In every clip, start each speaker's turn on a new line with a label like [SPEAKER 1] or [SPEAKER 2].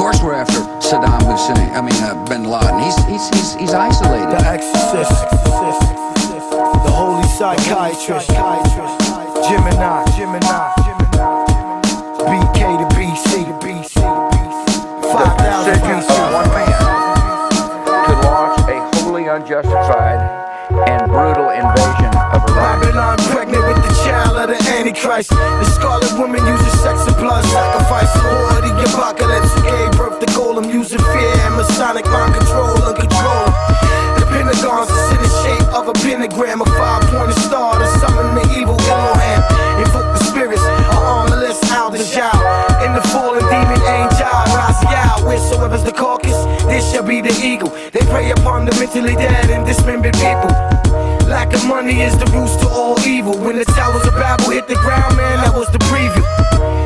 [SPEAKER 1] course we're after Saddam Hussein. Bin Laden. He's isolated.
[SPEAKER 2] The exorcist, the holy psychiatrist, Gemineye, BK to BC, 5,000 BC.
[SPEAKER 3] One man to launch a wholly unjustified and brutal invasion of Iraq.
[SPEAKER 2] Babylon pregnant with the child of the Antichrist. The Scarlet Woman uses sex and blood sacrifice. The war of the apocalypse who gave birth to Golem, using fear and Masonic mind control and control. The Pentagon's is in the shape of a pentagram, a 5-pointed star to summon the evil Elohim. Invoke the spirits of armless Al-Dajjal in the fallen demon angel Raziel. Wheresoever's the carcass, this shall be the eagle. They prey upon the mentally dead and dismembered people. Lack of money is the roots to all evil. When the towers of Babel hit the ground, man, that was the preview.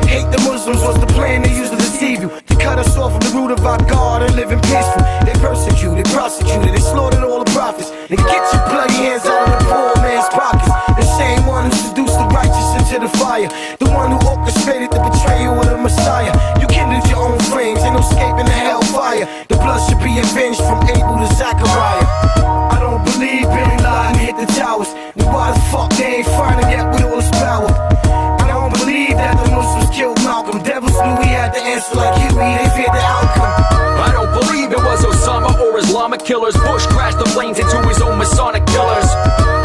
[SPEAKER 2] Hate the Muslims was the plan they used to deceive you, to cut us off from the root of our God and living peaceful. They persecuted, prosecuted, they slaughtered all the prophets. They get your bloody hands out of the poor man's pockets. The same one who seduced the righteous into the fire, the one who orchestrated the betrayal of the Messiah. You kindled your own flames, ain't no escaping the hellfire. The blood should be avenged from Abel to Zachariah. I don't believe Bin Laden hit the towers. Then why the fuck they ain't finding yet with all his power? I don't believe that the Muslims killed Malcolm. Devils knew he had the answer like Huey, they feared the outcome.
[SPEAKER 4] I don't believe it was Osama or Islamic killers. Bush crashed the planes into his own Masonic killers.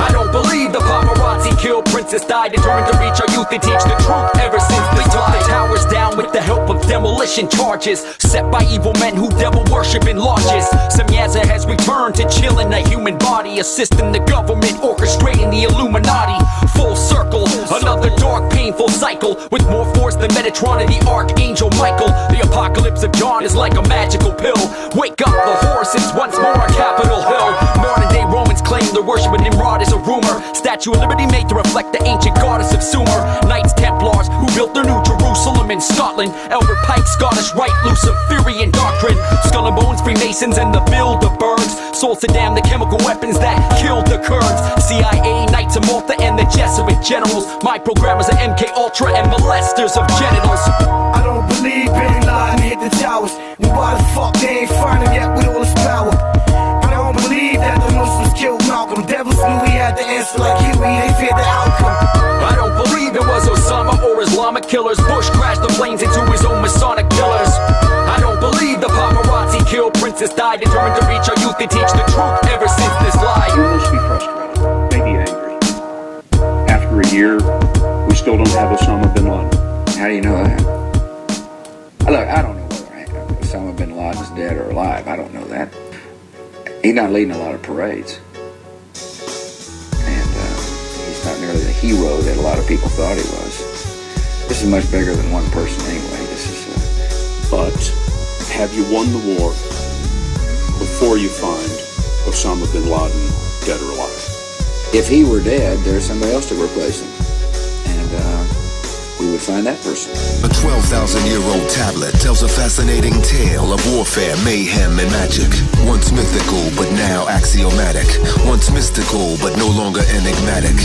[SPEAKER 4] I don't believe the paparazzi killed Princess Di, determined to reach our youth and teach the truth ever since they took the towers down with the help of demolition charges set by evil men who devil worship in lodges. Semyaza has returned to chill in a human body, assisting the government, orchestrating the Illuminati. Full circle, another dark, painful cycle, with more force than Metatron and the Archangel Michael. The apocalypse of John is like a magical pill. Wake up the horse, it's once more on Capitol Hill. Modern day Romans claim they're worshiping Nimrod is a rumor. Statue of Liberty made to reflect the ancient goddess of Sumer. Knights Templars who built their new Jerusalem in Scotland. Albert Pike, Scottish Rite, Luciferian doctrine. Skull and Bones, Freemasons and the Bilderbergs. Sold Saddam the chemical weapons that killed the Kurds. CIA, Knights of Malta and the Jesuit generals. My programmers are MK Ultra and molesters of genitals.
[SPEAKER 2] I don't believe Bin Laden hit the towers. Then why the fuck they ain't find him yet with all his power? I don't believe that the Muslims killed Malcolm. Devils knew he had the answer like Huey, they feared the outcome.
[SPEAKER 4] I don't believe it was Osama or Islamic killers. Bush crashed the planes into his own Masonic pillars. I don't believe the paparazzi killed Princess Di, determined to reach our youth and teach the truth ever since this lie.
[SPEAKER 5] You must be frustrated, maybe angry. After a year, we still don't have Osama bin Laden.
[SPEAKER 3] How do you know that? Look, I don't know whether Osama bin Laden's dead or alive. I don't know that. He's not leading a lot of parades. And he's not nearly the hero that a lot of people thought he was. This is much bigger than one person anyway. This is
[SPEAKER 5] But have you won the war before you find Osama bin Laden dead or alive?
[SPEAKER 3] if he were dead, there's somebody else to replace him. And we would find that person.
[SPEAKER 6] A 12,000-year-old tablet tells a fascinating tale of warfare, mayhem, and magic. Once mythical, but now axiomatic. Once mystical, but no longer enigmatic.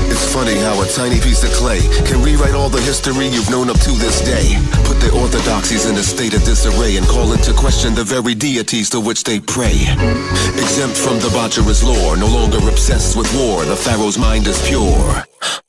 [SPEAKER 6] It's funny how a tiny piece of clay can rewrite all the history you've known up to this day. Put the orthodoxies in a state of disarray and call into question the very deities to which they pray. Exempt from debaucherous lore, no longer obsessed with war, the pharaoh's mind is pure.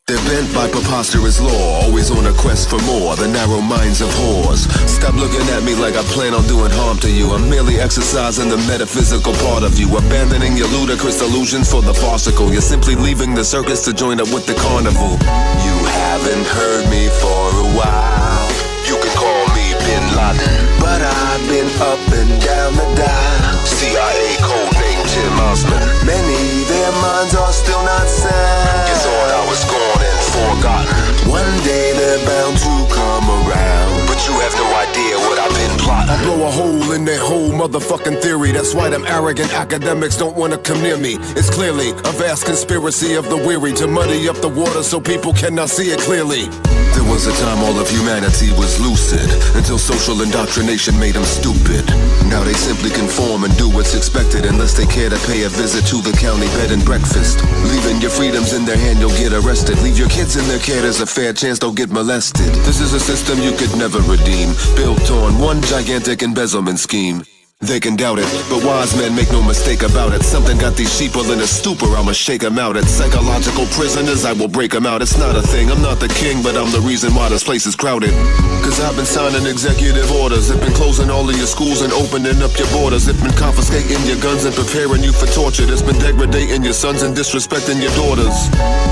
[SPEAKER 6] They're bent by preposterous law, always on a quest for more, the narrow minds of whores. Stop looking at me like I plan on doing harm to you. I'm merely exercising the metaphysical part of you, abandoning your ludicrous illusions for the farcical. You're simply leaving the circus to join up with the carnival. You haven't heard me for a while. You can call me Bin Laden, but I've been up and down the dial. CIA codename Tim Osman. Many, their minds are still not sound. You thought I was gone and forgotten. One day they're bound to come around, but you have no idea what I've been plotting. I blow a hole in their whole motherfucking theory. That's why them arrogant academics don't wanna come near me. It's clearly a vast conspiracy of the weary to muddy up the water so people cannot see it clearly. There was a time all of humanity was lucid, until social indoctrination made them stupid. Now they simply conform and do what's expected, unless they care to pay a visit to the county bed and breakfast. Leaving your freedoms in their hand, you'll get arrested. Leave your kids in their care, there's a fair chance they'll get molested. This is a system you could never redeem, built on one gigantic embezzlement scheme. They can doubt it, but wise men make no mistake about it. Something got these sheeple in a stupor, I'ma shake them out. It's psychological prisoners, I will break them out. It's not a thing, I'm not the king, but I'm the reason why this place is crowded. Cause I've been signing executive orders. I've been closing all of your schools and opening up your borders. I've been confiscating your guns and preparing you for torture. It's been degrading your sons and disrespecting your daughters.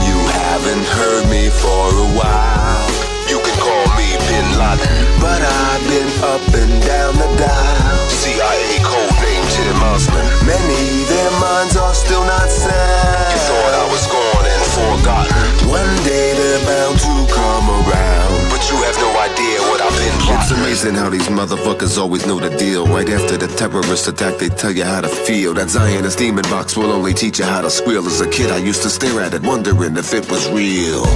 [SPEAKER 6] You haven't heard me for a while. You can call me Bin Laden, but I've been up and down the dial. CIA code name Tim Osman. Many, their minds are still not sound. You thought I was gone and forgotten. One day they're bound to come around, but you have no idea what I've been plotting. It's amazing how these motherfuckers always know the deal. Right after the terrorist attack, they tell you how to feel. That Zionist demon box will only teach you how to squeal. As a kid, I used to stare at it, wondering if it was real.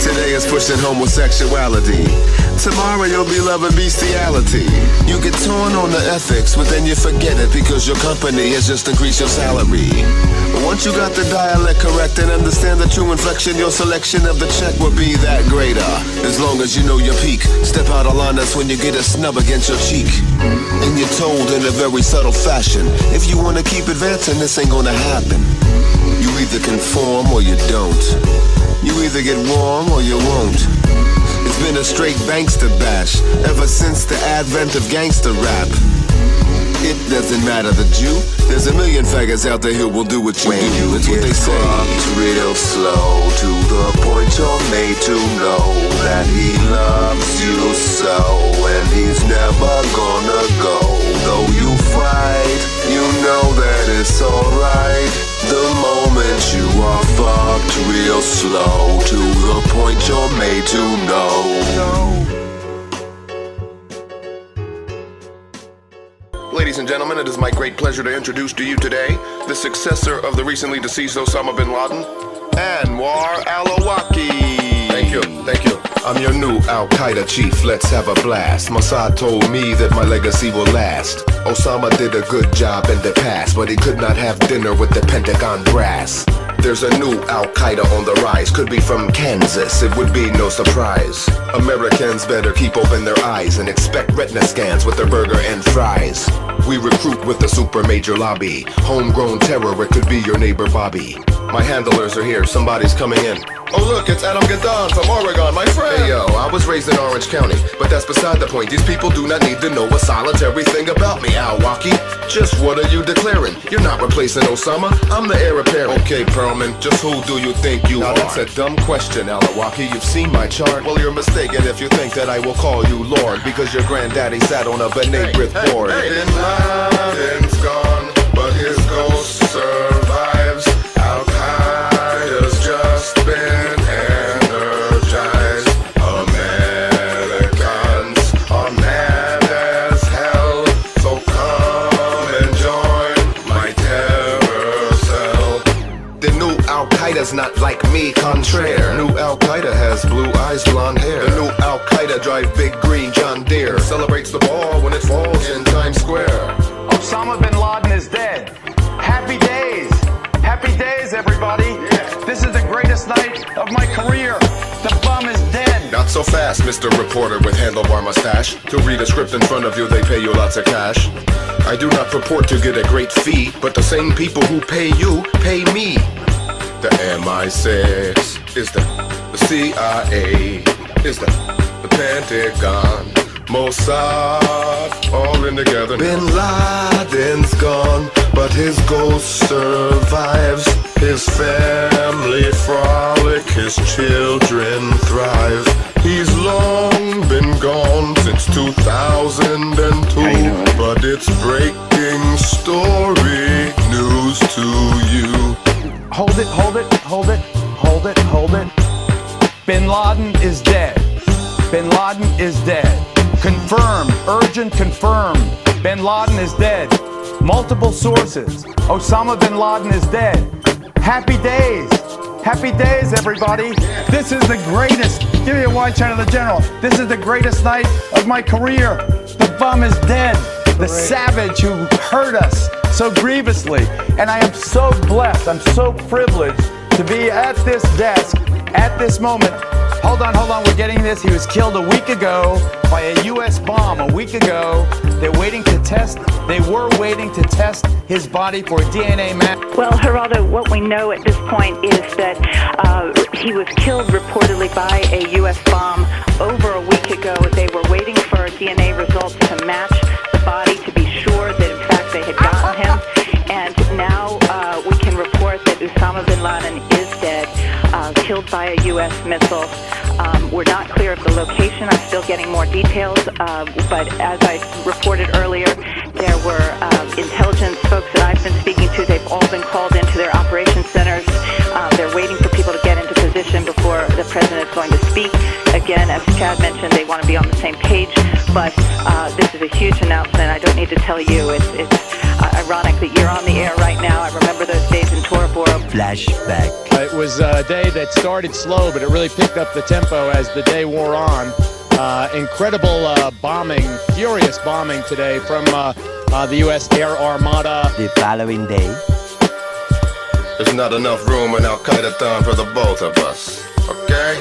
[SPEAKER 6] Today is pushing homosexuality. Tomorrow you'll be loving bestiality. You get torn on the ethics, but then you forget it because your company has just increased your salary. But once you got the dialect correct and understand the true inflection, your selection of the check will be that greater. As long as you know your peak, step out of line, that's when you get a snub against your cheek. And you're told in a very subtle fashion, if you wanna keep advancing, this ain't gonna happen. You either conform or you don't. You either get warm or you won't. It's been a straight bankster bash ever since the advent of gangster rap. It doesn't matter the Jew. There's a million faggots out there who will do what you do. That's what they say. Real slow to the point you're made to know that he loves you so, and he's never gonna go. Though you fight, you know that it's alright. The moment you are fucked real slow to the point you're made to know. Ladies and gentlemen, it is my great pleasure to introduce to you today the successor of the recently deceased Osama bin Laden, Anwar al-Awlaki. Thank you, thank you. I'm your new Al-Qaeda chief, let's have a blast. Mossad told me that my legacy will last. Osama did a good job in the past, but he could not have dinner with the Pentagon brass. There's a new Al-Qaeda on the rise, could be from Kansas, it would be no surprise. Americans better keep open their eyes and expect retina scans with their burger and fries. We recruit with the super major lobby. Homegrown terror, it could be your neighbor Bobby. My handlers are here, somebody's coming in. Oh look, it's Adam Gadon from Oregon, my friend. Hey yo, I was raised in Orange County, but that's beside the point. These people do not need to know a solitary thing about me, Al-Awlaki. Just what are you declaring? You're not replacing Osama, I'm the heir apparent. Okay, Perlman, just who do you think you are? That's a dumb question, Al-Awlaki. You've seen my chart. Well, you're mistaken if you think that I will call you Lord, because your granddaddy sat on a B'nai B'rith board. Bin Laden's gone, but his ghost survives. Al-Qaeda's just been energized. Americans are mad as hell, so come and join my terror cell. The new Al-Qaeda's not like me, contraire. New Al-Qaeda has blue eyes, blonde hair. The new Al-Qaeda drive big green John Deere. Celebrates the ball when it falls in Times Square.
[SPEAKER 7] Osama bin Laden is dead. Happy days. Happy days, everybody. Yeah. This is the greatest night of my career. The bum is dead.
[SPEAKER 6] Not so fast, Mr. Reporter with handlebar mustache. To read a script in front of you, they pay you lots of cash. I do not purport to get a great fee, but the same people who pay you, pay me. The MI6 is the CIA is the Pentagon, Mossad, all in together. Bin Laden's gone, but his ghost survives. His family frolic, his children thrive. He's long been gone since 2002, but it's breaking story news to you.
[SPEAKER 7] Hold it, hold it, hold it, hold it, hold it. Bin Laden is dead. Bin Laden is dead. Confirmed, urgent confirmed. Bin Laden is dead. Multiple sources. Osama bin Laden is dead. Happy days. Happy days, everybody. This is the greatest. Give me a wide shot of the general. This is the greatest night of my career. The bum is dead. The savage who hurt us so grievously. And I am so blessed. I'm so privileged to be at this desk at this moment. Hold on, we're getting this. He was killed a week ago by a U.S. bomb a week ago. They were waiting to test his body for a DNA match.
[SPEAKER 8] Well, Geraldo, what we know at this point is that he was killed reportedly by a U.S. bomb over a week ago. They were waiting for DNA results to match the body to be sure that, in fact, they had gotten him. And now we can report that Osama bin Laden is dead, killed by a U.S. missile. We're not clear of the location. I'm still getting more details. But as I reported earlier, there were intelligence folks that I've been speaking to. They've all been called into their operations centers. They're waiting for people to get into position before the president is going to speak. Again, as Chad mentioned, they want to be on the same page. But this is a huge announcement. I don't need to tell you. It's ironic that you're on the air right now. I remember those days in Tora Bora.
[SPEAKER 9] Flashback.
[SPEAKER 10] It was a day that started slow, but it really picked up the tempo as the day wore on. Incredible bombing, furious bombing today from the U.S. Air Armada.
[SPEAKER 9] The following day.
[SPEAKER 11] There's not enough room in Al-Qaeda for the both of us, okay?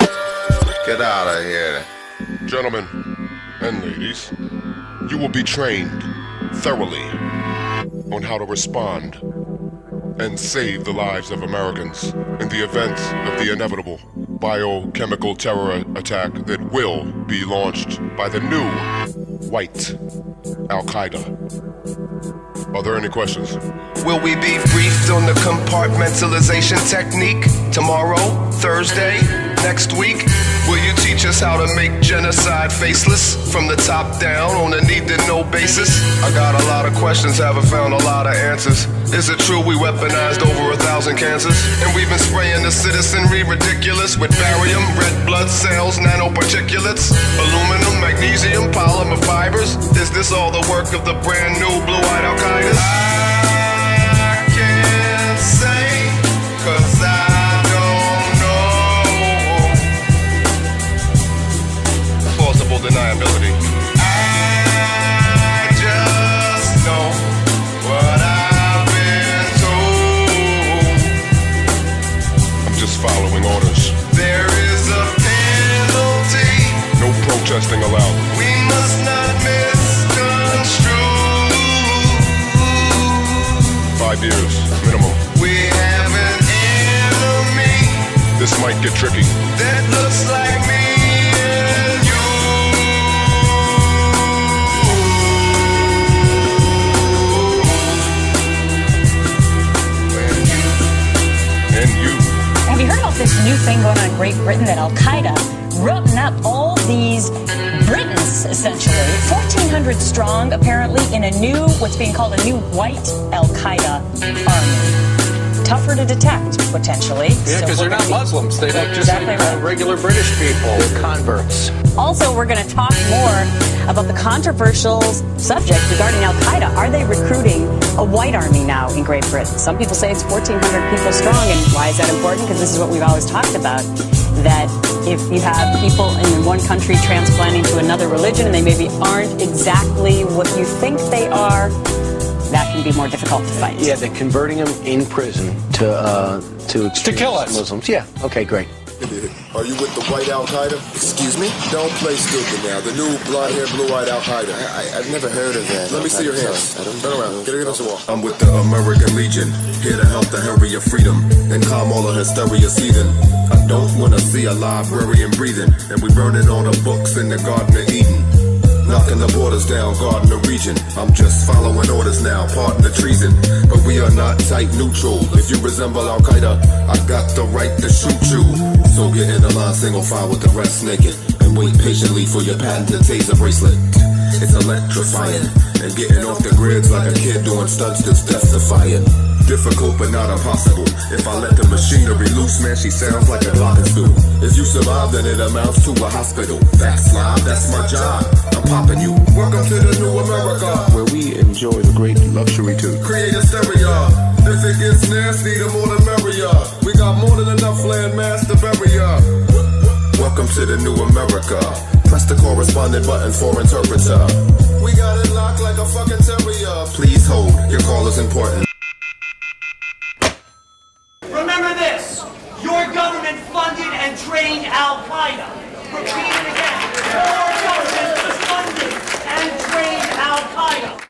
[SPEAKER 11] Get out of here.
[SPEAKER 12] Gentlemen and ladies, you will be trained thoroughly on how to respond and save the lives of Americans in the event of the inevitable biochemical terror attack that will be launched by the new white Al-Qaeda. Are there any questions?
[SPEAKER 11] Will we be briefed on the compartmentalization technique tomorrow, Thursday, next week? Will you teach us how to make genocide faceless from the top down on a need-to-know basis? I got a lot of questions, haven't found a lot of answers. Is it true we weaponized over 1,000 cancers? And we've been spraying the citizenry ridiculous with barium, red blood cells, nanoparticulates, aluminum, magnesium, polymer fibers? Is this all the work of the brand new blue-eyed Al-Qaeda? I can't say, 'cause I don't know. Plausible deniability. I just know what I've been told.
[SPEAKER 12] I'm just following orders.
[SPEAKER 11] There is a penalty.
[SPEAKER 12] No protesting allowed.
[SPEAKER 11] We must not misconstrue.
[SPEAKER 12] 5 years, minimum.
[SPEAKER 11] We have an enemy.
[SPEAKER 12] This might get tricky.
[SPEAKER 11] That looks like me and you.
[SPEAKER 12] And you.
[SPEAKER 13] Have you heard about this new thing going on in Great Britain that Al-Qaeda routing up all these Britons, essentially, 1,400 strong, apparently, in a new, what's being called a new white Al-Qaeda army. Tougher to detect, potentially.
[SPEAKER 3] Yeah, because they're not Muslims. They look just like regular British people. They're converts.
[SPEAKER 13] Also, we're going to talk more about the controversial subject regarding Al-Qaeda. Are they recruiting a white army now in Great Britain? Some people say it's 1,400 people strong, and why is that important? Because this is what we've always talked about, that if you have people in one country transplanting to another religion and they maybe aren't exactly what you think they are, that can be more difficult to fight.
[SPEAKER 3] Yeah, they're converting them in prison to
[SPEAKER 10] kill us.
[SPEAKER 3] Muslims. Yeah. Okay, great.
[SPEAKER 11] Are you with the white Al-Qaeda? Excuse me? Don't play stupid now. The new blonde-haired, blue-eyed Al-Qaeda. I've never heard of that. Let me see your hands. Turn around. Get against the wall. I'm with the American Legion, here to help the hurry of freedom and calm all the hysteria seething. I don't want to see a librarian breathing, and we burning all the books in the Garden of Eden. Knocking the borders down, guarding the region. I'm just following orders now, pardon the treason. But we are not tight neutral. If you resemble Al-Qaeda, I got the right to shoot you. So get in the line, single file with the rest naked, and wait patiently for your patented taser bracelet. It's electrifying, and getting off the grids like a kid doing stunts that's death-defying. Difficult but not impossible. If I let the machinery loose, man, she sounds like a glockenspiel. If you survive, then it amounts to a hospital. That's live, that's my job. I'm popping you. Welcome to the new America, where we great luxury too.
[SPEAKER 9] Create a stereo. If it gets nasty, the more the merrier. We got more than enough land mass to bury ya.
[SPEAKER 11] Welcome to the new America. Press the correspondent button for interpreter.
[SPEAKER 9] We got it locked like a fucking terrier.
[SPEAKER 11] Please hold, your call is important.